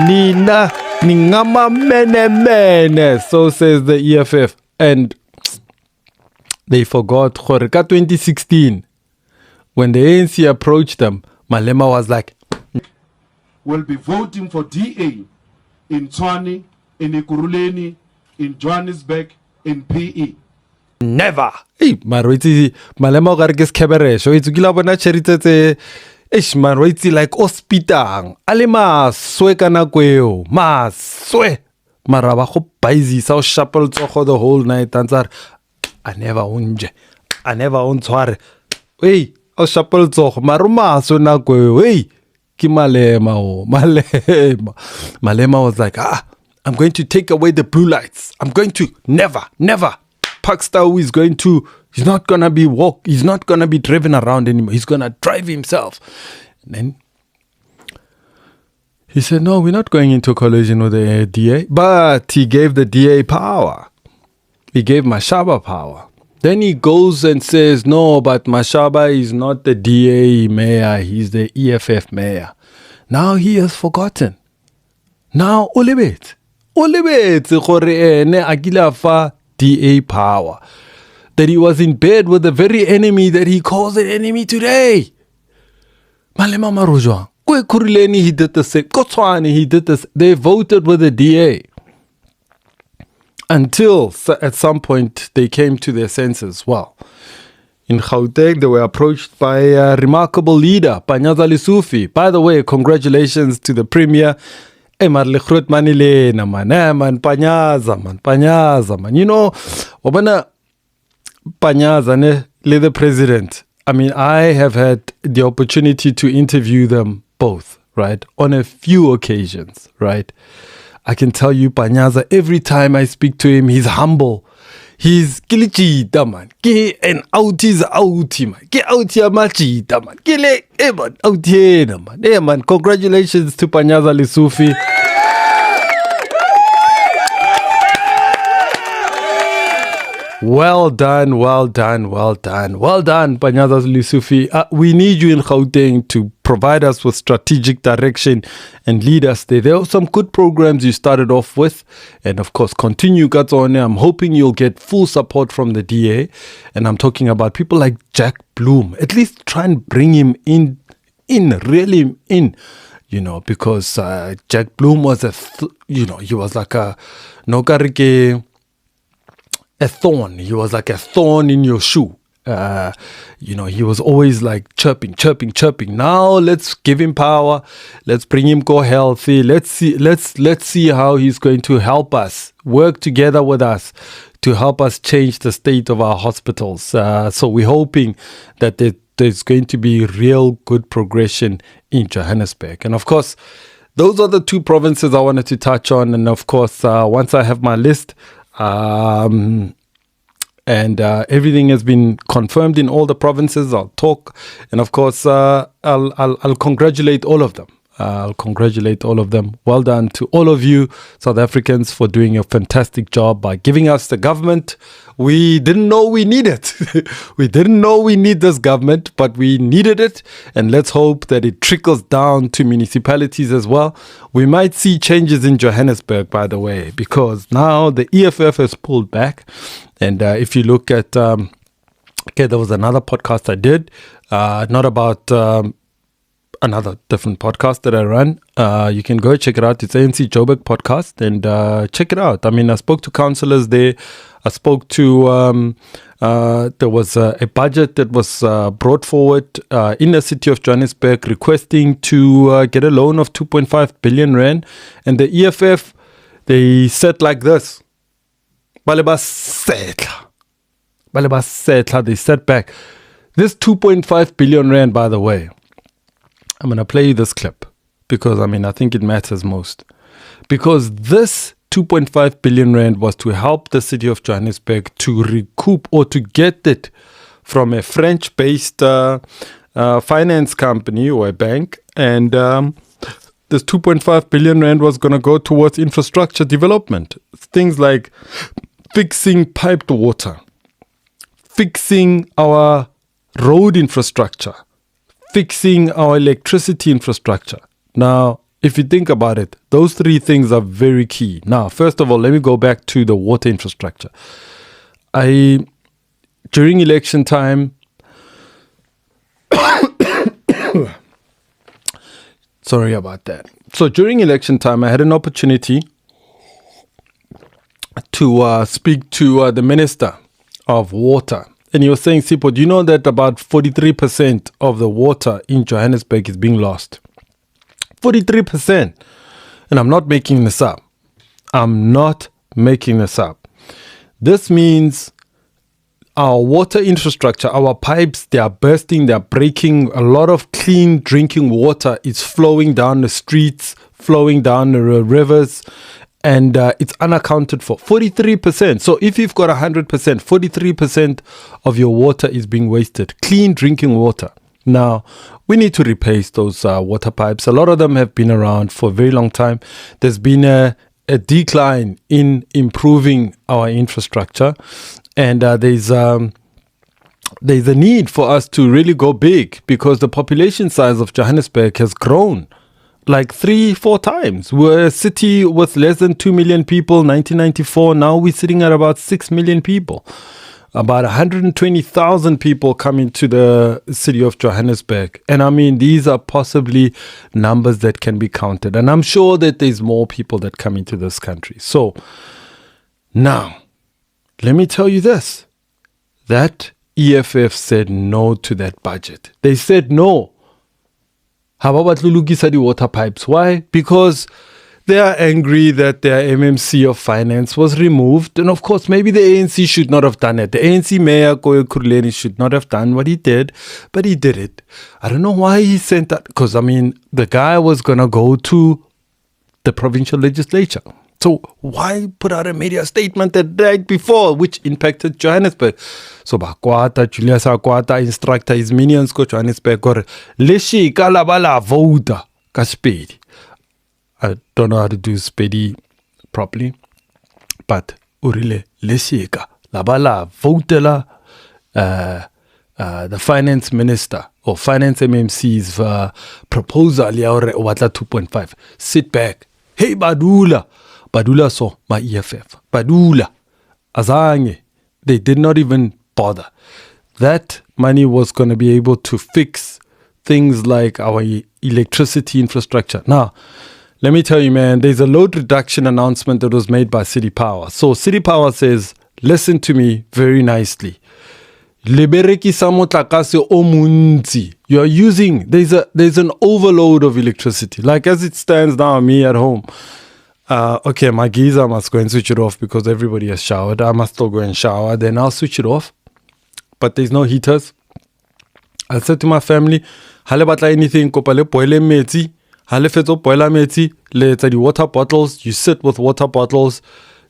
Nina Ningama mene mene, so says the EFF, and they forgot Khoreka 2016 when the ANC approached them. Malema was like, "We'll be voting for DA in Tshwane, in Ekurhuleni, in Johannesburg, in PE." Never. Hey, Marwiti, Malema Garges Cabaret, it's Gilabana Cheritete, Ish Marwiti like Ospitang, Alema, Swekana Queo, Mas, Swe, Marabaho Paisi, South Chapel, Toho the whole night, Ansar. I never owned Tware. Hey, O Chapel Toch, Maruma, Sona Queo, hey. Malema was like, I'm going to take away the blue lights. I'm going to never. Pakistan he's not gonna be driven around anymore. He's gonna drive himself. And then he said, no, we're not going into a collision with the DA. But he gave the DA power. He gave Mashaba power. Then he goes and says, no, but Mashaba is not the DA mayor, he's the EFF mayor. Now he has forgotten. Now, Olibet, Agilafa DA power. That he was in bed with the very enemy that he calls an enemy today. Malema Marojwa. Kuruleni, he did the same. Kotswani, he did this. They voted with the DA. Until at some point they came to their senses. Well, in Gauteng. They were approached by a remarkable leader, Panyaza Lesufi. By the way, congratulations to the Premier. Panyaza, man. You know, Obana Panyaza, the president. I mean, I have had the opportunity to interview them both, right? On a few occasions, right? I can tell you, Panyaza, every time I speak to him, he's humble. He's kilichita, man. Ke and out is out, man. Ke out ya machita, man. Kile man out here, man. Yeah, man. Congratulations to Panyaza Lesufi. Well done, well done, well done. Well done, Panyaza Lesufi. We need you in Gauteng to provide us with strategic direction and lead us there. There are some good programs you started off with, and of course, continue, Gatsone. I'm hoping you'll get full support from the DA, and I'm talking about people like Jack Bloom. At least try and bring him really in, you know, because Jack Bloom was he was like a thorn. He was like a thorn in your shoe. He was always like chirping. Now let's give him power. Let's bring him go healthy. Let's see how he's going to help us, work together with us to help us change the state of our hospitals. So we're hoping that there's going to be real good progression in Johannesburg. And of course, those are the two provinces I wanted to touch on. And of course, once I have my list, and everything has been confirmed in all the provinces, I'll talk, and of course I'll congratulate all of them. Well done to all of you South Africans for doing a fantastic job by giving us the government we didn't know we needed. We didn't know we need this government, but we needed it, and let's hope that it trickles down to municipalities as well. We might see changes in Johannesburg, by the way, because now the EFF has pulled back, and if you look at there was another podcast I did, not about another different podcast that I run. You can go check it out. It's ANC Joburg podcast, and check it out. I mean, I spoke to councillors there. I spoke to there was a budget that was brought forward in the city of Johannesburg requesting to get a loan of 2.5 billion rand, and the EFF, they said like this: Baleba Setla, they set back. This 2.5 billion rand, by the way, I'm going to play you this clip because, I mean, I think it matters most. Because this 2.5 billion rand was to help the city of Johannesburg to recoup or to get it from a French-based finance company or a bank. And this 2.5 billion rand was going to go towards infrastructure development. Things like fixing piped water, fixing our road infrastructure, fixing our electricity infrastructure. Now, if you think about it, those three things are very key. Now, first of all, let me go back to the water infrastructure. During election time, sorry about that. So during election time, I had an opportunity to speak to the Minister of Water. And he was saying, Sipho, do you know that about 43% of the water in Johannesburg is being lost? 43%. And I'm not making this up. This means our water infrastructure, our pipes, they are bursting, they are breaking. A lot of clean drinking water is flowing down the streets, flowing down the rivers, and it's unaccounted for. 43%. So if you've got 100%, 43% of your water is being wasted. Clean drinking water. Now, we need to replace those water pipes. A lot of them have been around for a very long time. There's been a decline in improving our infrastructure, and there's a need for us to really go big because the population size of Johannesburg has grown like 3-4 times. We're a city with less than 2 million people, 1994. Now we're sitting at about 6 million people. About 120,000 people coming to the city of Johannesburg. And I mean, these are possibly numbers that can be counted. And I'm sure that there's more people that come into this country. So now, let me tell you this. That EFF said no to that budget. They said no. Ha ba batle lokisa di water pipes. Why? Because they are angry that their MMC of finance was removed. And of course, maybe the ANC should not have done it. The ANC mayor, Jozi Cllrs, should not have done what he did, but he did it. I don't know why he sent that. Because, I mean, the guy was going to go to the provincial legislature. So why put out a media statement the night before, which impacted Johannesburg? So Julius instructor his minions go Johannesburg or leshi kalabala voda kaspedi. I don't know how to do spedi properly, but urile leshika labala votela the finance minister or finance MMC's proposal ya ore watla 2.5. Sit back. Hey Badula saw my EFF. Badula. Azange. They did not even bother. That money was going to be able to fix things like our electricity infrastructure. Now, let me tell you, man, there's a load reduction announcement that was made by City Power. So City Power says, listen to me very nicely. Liberekisa motlakase o muntsi. You are using, there's an overload of electricity. Like as it stands now, me at home. Okay, my geyser must go and switch it off because everybody has showered. I must still go and shower. Then I'll switch it off. But there's no heaters. I said to my family, hale batla anything, kopale boile metsi, hale fetso boila metsi, le the water bottles. You sit with water bottles,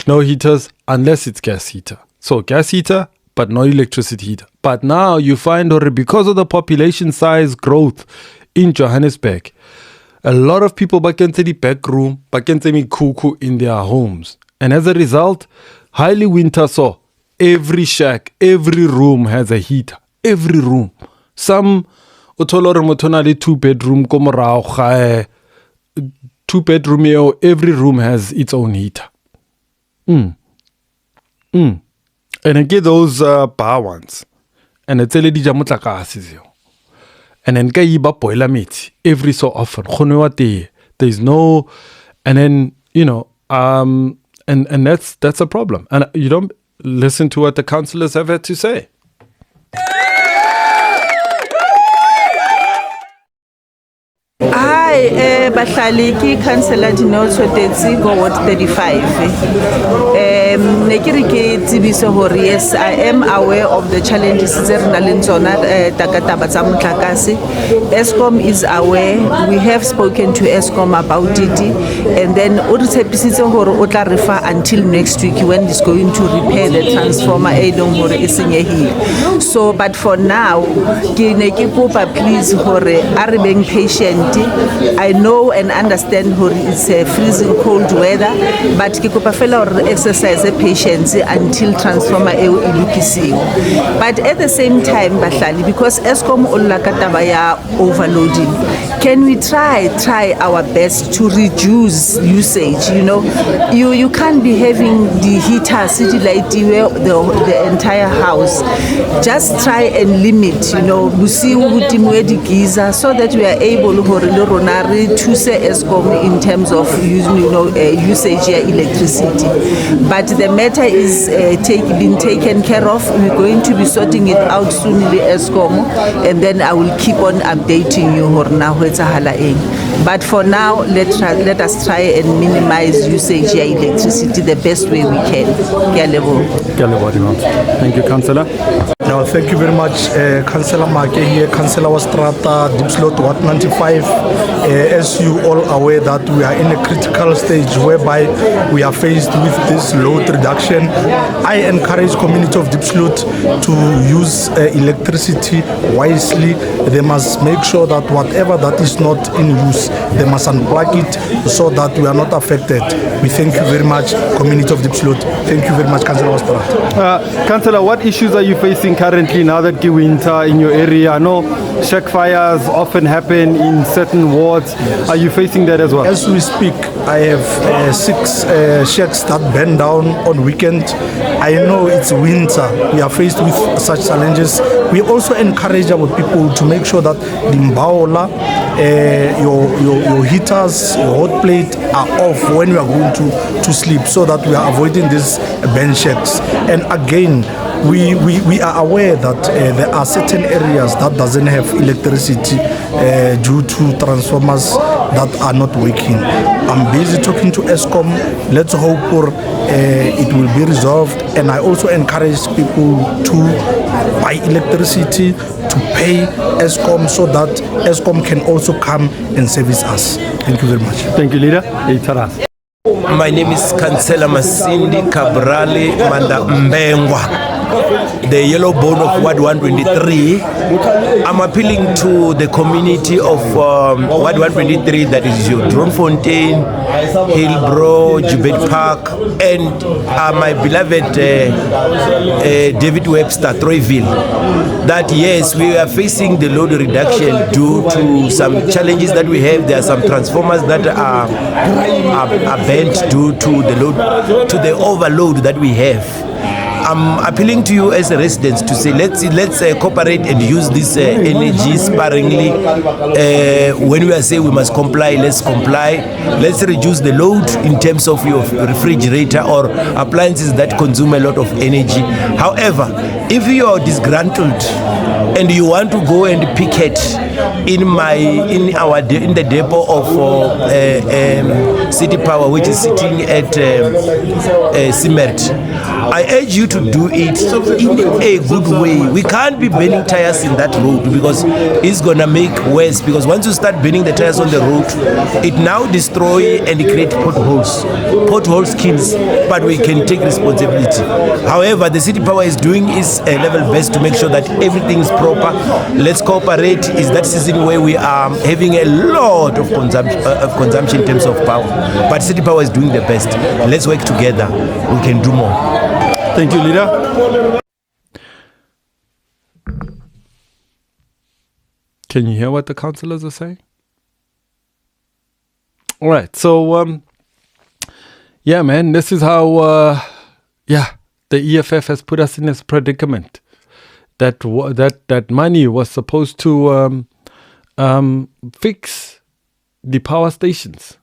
no heaters unless it's gas heater. So gas heater, but no electricity heater. But now you find because of the population size growth in Johannesburg, a lot of people back into the back room, back into me cuckoo in their homes. And as a result, highly winter so every shack, every room has a heater. Every room. Some otolore motonali 2-bedroom komorao 2-bedroom, every room has its own heater. And I get those bar ones. And it's a lady jamutlaka. And then boiler meat every so often. There's no, and then and that's a problem. And you don't listen to what the councillors have had to say. Hi, Bathaliki, Councillor Dinoto Tetsi, go Ward 35. Yes, I am aware of the challenges Eskom is aware. We have spoken to Eskom about it, and then refer until next week when it's going to repair the transformer. So, but for now, please, are being patient. I know and understand it's a freezing cold weather, but exercise patience until transformer but at the same time, because Eskom overloading, can we try our best to reduce usage? You can't be having the heater city light the entire house. Just try and limit, so that we are able to say Eskom in terms of usage of electricity. But the matter is being taken care of. We're going to be sorting it out soon in the Eskom, and then I will keep on updating you. But for now, let us try and minimize usage of electricity the best way we can. Thank you, Councillor. Now, thank you very much, Councillor Make here, Councillor Wastrata, Diepsloot, Ward 95. As you all aware that we are in a critical stage whereby we are faced with this load reduction. I encourage community of Diepsloot to use electricity wisely. They must make sure that whatever that is not in use, they must unplug it so that we are not affected. We thank you very much, community of Diepsloot. Thank you very much, Councillor Wastrata. Councillor, what issues are you facing currently now that you winter in your area? I know shack fires often happen in certain wards. Are you facing that as well? As we speak, I have 6 shacks that burn down on weekend. I know it's winter. We are faced with such challenges. We also encourage our people to make sure that the Mbaola, your heaters, your hot plate are off when we are going to sleep, so that we are avoiding these burn shacks. And again, we are aware that there are certain areas that doesn't have electricity due to transformers that are not working. I'm busy talking to ESCOM. Let's hope it will be resolved. And I also encourage people to buy electricity, to pay ESCOM, so that ESCOM can also come and service us. Thank you very much. Thank you, leader. Taras. My name is Councillor Masindi Kabrali Manda Mbengwa, the yellow bone of Ward 123. I'm appealing to the community of Ward 123, that is your Dronfontein, Hillbrow, Jubet Park, and my beloved David Webster, Troyville, that yes, we are facing the load reduction due to some challenges that we have. There are some transformers that are bent due to the load, to the overload that we have. I'm appealing to you as a resident to say let's cooperate and use this energy sparingly. When we are saying we must comply, let's comply. Let's reduce the load in terms of your refrigerator or appliances that consume a lot of energy. However, if you are disgruntled and you want to go and picket in the depot of City Power, which is sitting at Simert, I urge you to do it in a good way. We can't be burning tires in that road, because it's gonna make worse. Because once you start burning the tires on the road, it now destroy and create potholes. Potholes kills, but we can take responsibility. However, the City Power is doing its level best to make sure that everything is proper. Let's cooperate. Is that season where we are having a lot of consumption in terms of power, but City Power is doing the best. Let's work together. We can do more. Thank you, leader. Can you hear what the councillors are saying? All right. So, yeah, man, this is how, the EFF has put us in this predicament. That money was supposed to fix the power stations.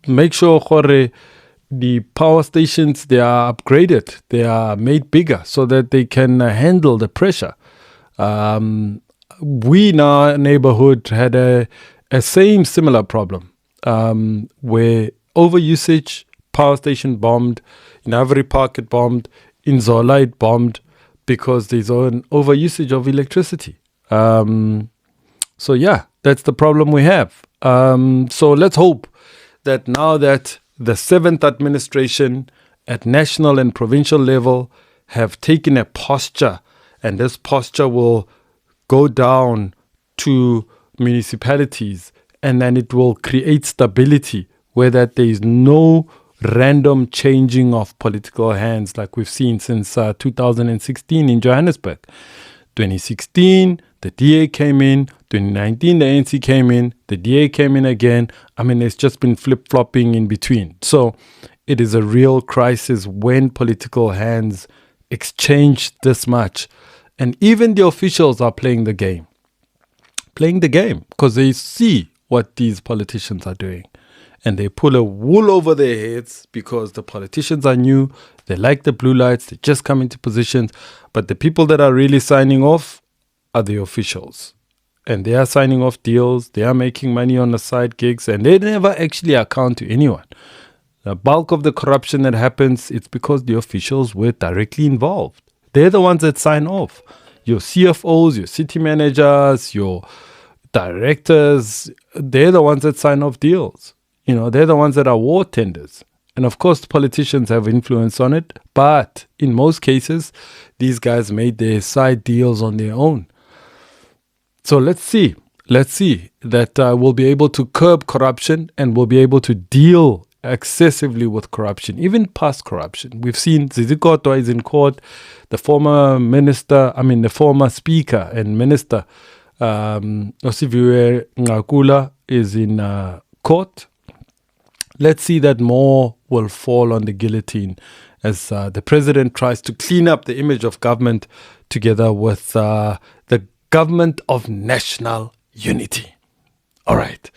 Make sure the power stations, they are upgraded, they are made bigger so that they can handle the pressure. We in our neighborhood had a similar problem where overusage, power station bombed, in Avery Park it bombed, in Zola it bombed, because there's an overusage of electricity. So yeah, that's the problem we have. So let's hope that now that the 7th administration at national and provincial level have taken a posture, and this posture will go down to municipalities, and then it will create stability where that there is no random changing of political hands like we've seen since 2016 in Johannesburg. 2016, the DA came in. 2019, the ANC came in. The DA came in again. I mean, it's just been flip-flopping in between. So it is a real crisis when political hands exchange this much. And even the officials are playing the game. Playing the game because they see what these politicians are doing. And they pull a wool over their heads because the politicians are new. They like the blue lights. They just come into positions. But the people that are really signing off are the officials. And they are signing off deals. They are making money on the side gigs. And they never actually account to anyone. The bulk of the corruption that happens, it's because the officials were directly involved. They're the ones that sign off. Your CFOs, your city managers, your directors, they're the ones that sign off deals. You know, they're the ones that are war tenders. And of course, politicians have influence on it. But in most cases, these guys made their side deals on their own. So let's see that we'll be able to curb corruption and we'll be able to deal excessively with corruption, even past corruption. We've seen Zizikoto is in court. The former speaker and minister, Osiviwe Ngakula, is in court. Let's see that more will fall on the guillotine as the president tries to clean up the image of government together with the government of national unity. All right.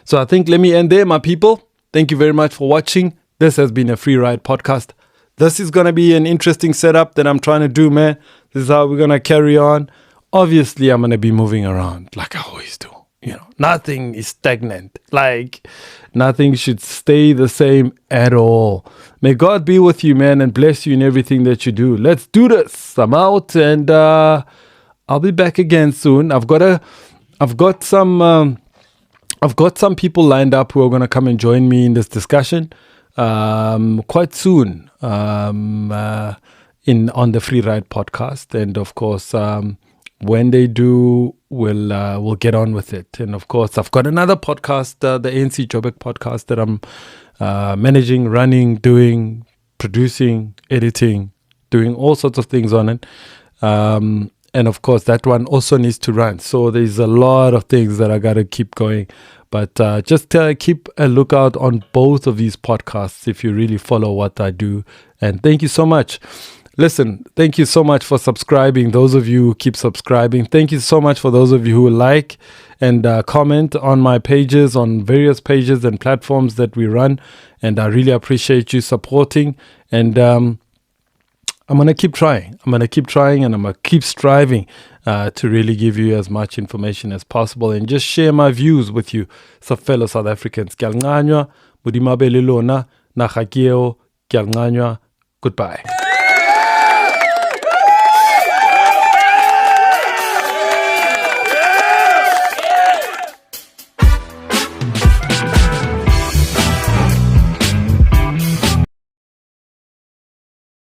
So I think let me end there, my people. Thank you very much for watching. This has been a Free Ride podcast. This is going to be an interesting setup that I'm trying to do, man. This is how we're going to carry on. Obviously, I'm going to be moving around like I always do. You know, nothing is stagnant. Like, nothing should stay the same at all. May God be with you, man, and bless you in everything that you do. Let's do this. I'm out, and I'll be back again soon. I've got some people lined up who are going to come and join me in this discussion quite soon on the Free Ride podcast. And of course, when they do, we'll get on with it. And of course, I've got another podcast, the ANC Joburg podcast, that I'm managing, running, doing, producing, editing, doing all sorts of things on it. And of course, that one also needs to run. So there's a lot of things that I got to keep going. But just keep a lookout on both of these podcasts if you really follow what I do. And thank you so much. Listen, thank you so much for subscribing. Those of you who keep subscribing. Thank you so much for those of you who like and comment on my pages, on various pages and platforms that we run. And I really appreciate you supporting. And I'm going to keep trying. And I'm going to keep striving to really give you as much information as possible and just share my views with you, so fellow South Africans. Goodbye.